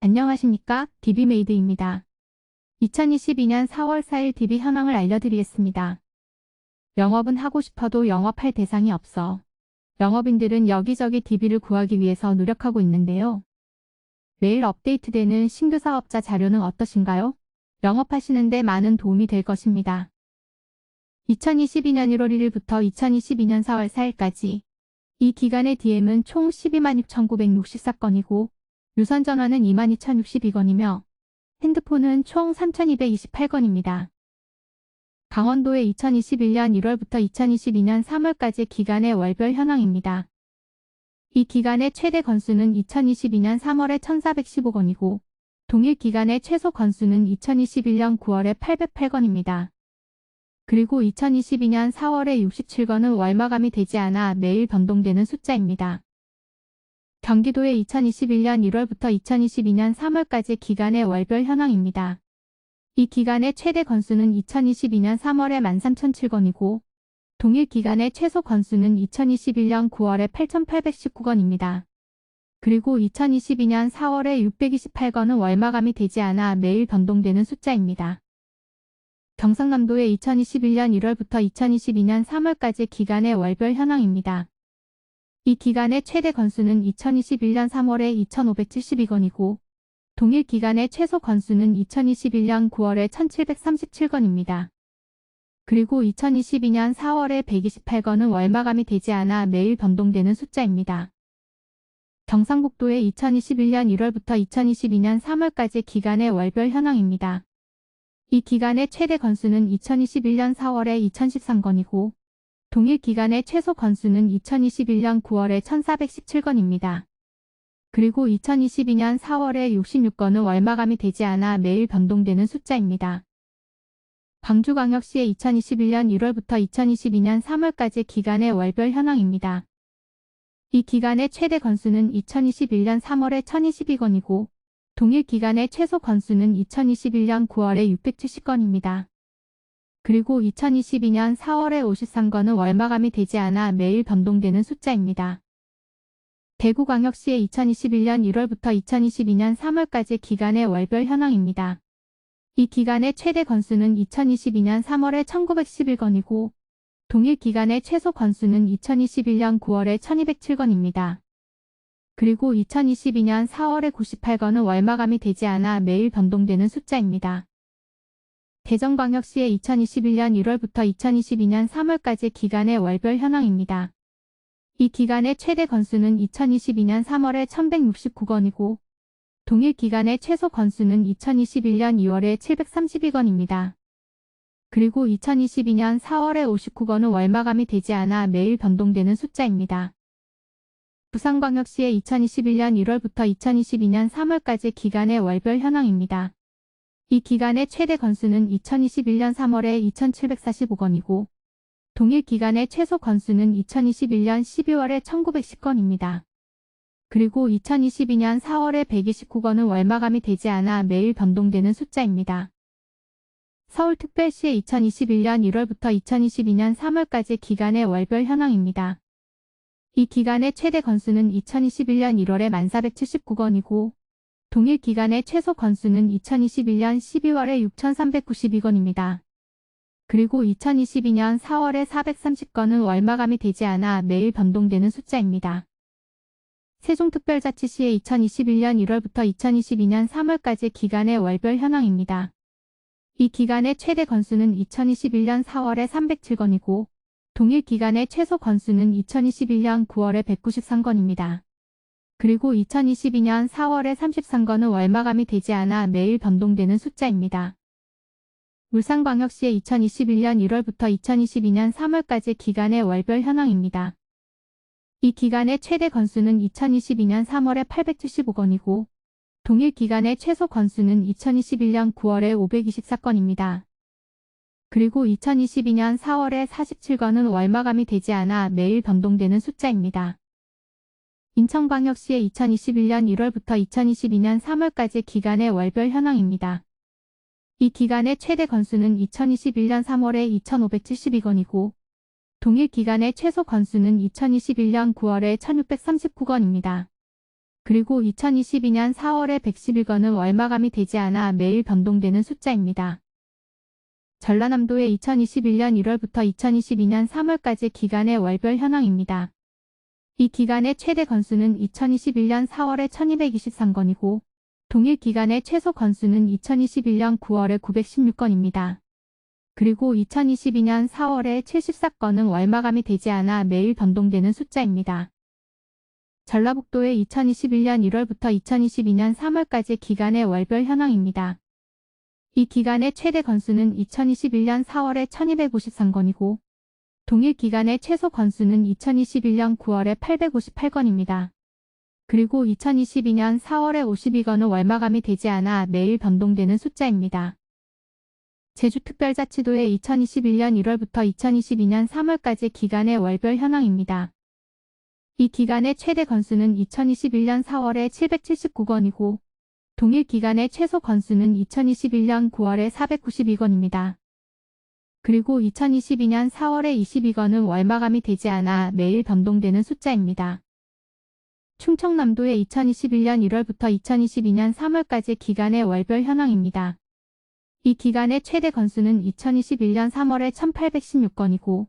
안녕하십니까? DB메이드입니다. 2022년 4월 4일 DB 현황을 알려드리겠습니다. 영업은 하고 싶어도 영업할 대상이 없어. 영업인들은 여기저기 DB를 구하기 위해서 노력하고 있는데요. 매일 업데이트되는 신규 사업자 자료는 어떠신가요? 영업하시는데 많은 도움이 될 것입니다. 2022년 1월 1일부터 2022년 4월 4일까지 이 기간의 DM은 총 126,964건이고 유선전화는 22,062건이며 핸드폰은 총 3,228건입니다. 강원도의 2021년 1월부터 2022년 3월까지 기간의 월별 현황입니다. 이 기간의 최대 건수는 2022년 3월에 1,415건이고 동일 기간의 최소 건수는 2021년 9월에 808건입니다. 그리고 2022년 4월에 67건은 월마감이 되지 않아 매일 변동되는 숫자입니다. 경기도의 2021년 1월부터 2022년 3월까지 기간의 월별 현황입니다. 이 기간의 최대 건수는 2022년 3월에 13,007건이고 동일 기간의 최소 건수는 2021년 9월에 8,819건입니다. 그리고 2022년 4월에 628건은 월마감이 되지 않아 매일 변동되는 숫자입니다. 경상남도의 2021년 1월부터 2022년 3월까지 기간의 월별 현황입니다. 이 기간의 최대 건수는 2021년 3월에 2,572건이고 동일 기간의 최소 건수는 2021년 9월에 1,737건입니다. 그리고 2022년 4월에 128건은 월마감이 되지 않아 매일 변동되는 숫자입니다. 경상북도의 2021년 1월부터 2022년 3월까지 기간의 월별 현황입니다. 이 기간의 최대 건수는 2021년 4월에 2,013건이고 동일 기간의 최소 건수는 2021년 9월에 1,417건입니다. 그리고 2022년 4월에 66건은 월마감이 되지 않아 매일 변동되는 숫자입니다. 광주광역시의 2021년 1월부터 2022년 3월까지 기간의 월별 현황입니다. 이 기간의 최대 건수는 2021년 3월에 1,022건이고 동일 기간의 최소 건수는 2021년 9월에 670건입니다. 그리고 2022년 4월에 53건은 월마감이 되지 않아 매일 변동되는 숫자입니다. 대구광역시의 2021년 1월부터 2022년 3월까지 기간의 월별 현황입니다. 이 기간의 최대 건수는 2022년 3월에 1,911건이고 동일 기간의 최소 건수는 2021년 9월에 1,207건입니다. 그리고 2022년 4월에 98건은 월마감이 되지 않아 매일 변동되는 숫자입니다. 대전광역시의 2021년 1월부터 2022년 3월까지 기간의 월별 현황입니다. 이 기간의 최대 건수는 2022년 3월에 1,169건이고 동일 기간의 최소 건수는 2021년 2월에 732건입니다. 그리고 2022년 4월에 59건은 월마감이 되지 않아 매일 변동되는 숫자입니다. 부산광역시의 2021년 1월부터 2022년 3월까지 기간의 월별 현황입니다. 이 기간의 최대 건수는 2021년 3월에 2,745건이고 동일 기간의 최소 건수는 2021년 12월에 1,910건입니다. 그리고 2022년 4월에 129건은 월마감이 되지 않아 매일 변동되는 숫자입니다. 서울특별시의 2021년 1월부터 2022년 3월까지 기간의 월별 현황입니다. 이 기간의 최대 건수는 2021년 1월에 1,479건이고 동일 기간의 최소 건수는 2021년 12월에 6,392건입니다. 그리고 2022년 4월에 430건은 월마감이 되지 않아 매일 변동되는 숫자입니다. 세종특별자치시의 2021년 1월부터 2022년 3월까지 기간의 월별 현황입니다. 이 기간의 최대 건수는 2021년 4월에 307건이고 동일 기간의 최소 건수는 2021년 9월에 193건입니다. 그리고 2022년 4월에 33건은 월마감이 되지 않아 매일 변동되는 숫자입니다. 울산광역시의 2021년 1월부터 2022년 3월까지 기간의 월별 현황입니다. 이 기간의 최대 건수는 2022년 3월에 875건이고 동일 기간의 최소 건수는 2021년 9월에 524건입니다. 그리고 2022년 4월에 47건은 월마감이 되지 않아 매일 변동되는 숫자입니다. 인천광역시의 2021년 1월부터 2022년 3월까지 기간의 월별 현황입니다. 이 기간의 최대 건수는 2021년 3월에 2,572건이고 동일 기간의 최소 건수는 2021년 9월에 1,639건입니다. 그리고 2022년 4월에 111건은 월마감이 되지 않아 매일 변동되는 숫자입니다. 전라남도의 2021년 1월부터 2022년 3월까지 기간의 월별 현황입니다. 이 기간의 최대 건수는 2021년 4월에 1223건이고 동일 기간의 최소 건수는 2021년 9월에 916건입니다. 그리고 2022년 4월에 74건은 월마감이 되지 않아 매일 변동되는 숫자입니다. 전라북도의 2021년 1월부터 2022년 3월까지 기간의 월별 현황입니다. 이 기간의 최대 건수는 2021년 4월에 1253건이고 동일 기간의 최소 건수는 2021년 9월에 858건입니다. 그리고 2022년 4월에 52건은 월마감이 되지 않아 매일 변동되는 숫자입니다. 제주특별자치도의 2021년 1월부터 2022년 3월까지 기간의 월별 현황입니다. 이 기간의 최대 건수는 2021년 4월에 779건이고 동일 기간의 최소 건수는 2021년 9월에 492건입니다. 그리고 2022년 4월에 22건은 월마감이 되지 않아 매일 변동되는 숫자입니다. 충청남도의 2021년 1월부터 2022년 3월까지 기간의 월별 현황입니다. 이 기간의 최대 건수는 2021년 3월에 1816건이고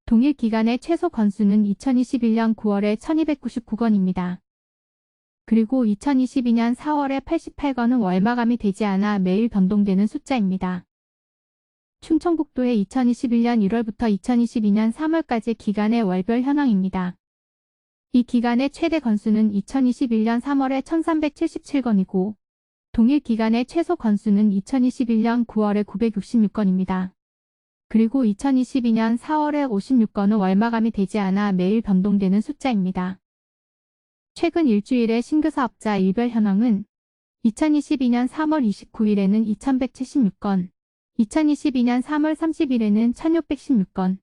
동일 기간의 최소 건수는 2021년 9월에 1299건입니다. 그리고 2022년 4월에 88건은 월마감이 되지 않아 매일 변동되는 숫자입니다. 충청북도의 2021년 1월부터 2022년 3월까지 기간의 월별 현황입니다. 이 기간의 최대 건수는 2021년 3월에 1377건이고 동일 기간의 최소 건수는 2021년 9월에 966건입니다. 그리고 2022년 4월에 56건은 월마감이 되지 않아 매일 변동되는 숫자입니다. 최근 일주일의 신규 사업자 일별 현황은 2022년 3월 29일에는 2176건, 2022년 3월 30일에는 1616건,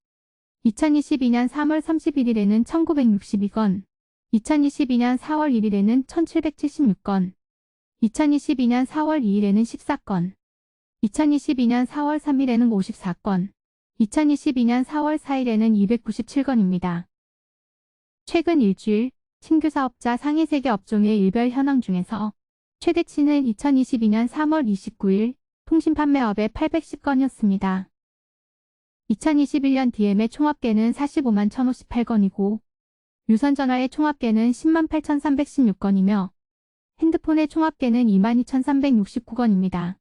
2022년 3월 31일에는 1962건, 2022년 4월 1일에는 1776건, 2022년 4월 2일에는 14건, 2022년 4월 3일에는 54건, 2022년 4월 4일에는 297건입니다. 최근 일주일 신규 사업자 상위 3개 업종의 일별 현황 중에서 최대치는 2022년 3월 29일 통신 판매업의 810건이었습니다. 2021년 DM의 총합계는 45만 1058건이고 유선전화의 총합계는 10만 8316건이며 핸드폰의 총합계는 22,369건입니다.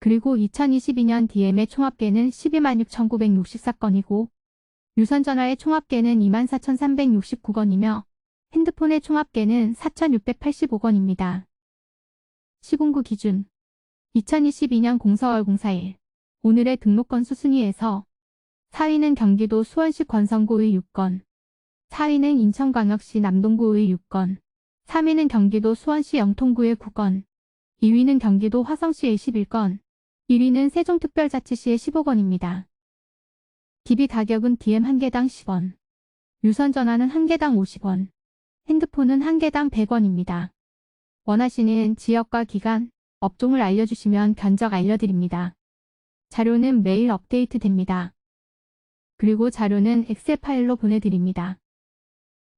그리고 2022년 DM의 총합계는 12만 6,964건이고 유선전화의 총합계는 24,369건이며 핸드폰의 총합계는 4,685건입니다. 시공구 기준 2022년 공서월 04일 오늘의 등록 건수 순위에서 4위는 경기도 수원시 권성구의 6건, 4위는 인천광역시 남동구의 6건, 3위는 경기도 수원시 영통구의 9건, 2위는 경기도 화성시의 11건, 1위는 세종특별자치시의 15건입니다. DB 가격은 DM 1개당 10원, 유선전화는 1개당 50원, 핸드폰은 1개당 100원입니다. 원하시는 지역과 기간, 업종을 알려주시면 견적 알려드립니다. 자료는 매일 업데이트 됩니다. 그리고 자료는 엑셀 파일로 보내드립니다.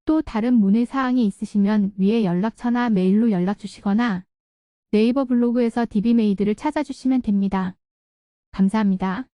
또 다른 문의 사항이 있으시면 위에 연락처나 메일로 연락 주시거나 네이버 블로그에서 DB 메이드를 찾아주시면 됩니다. 감사합니다.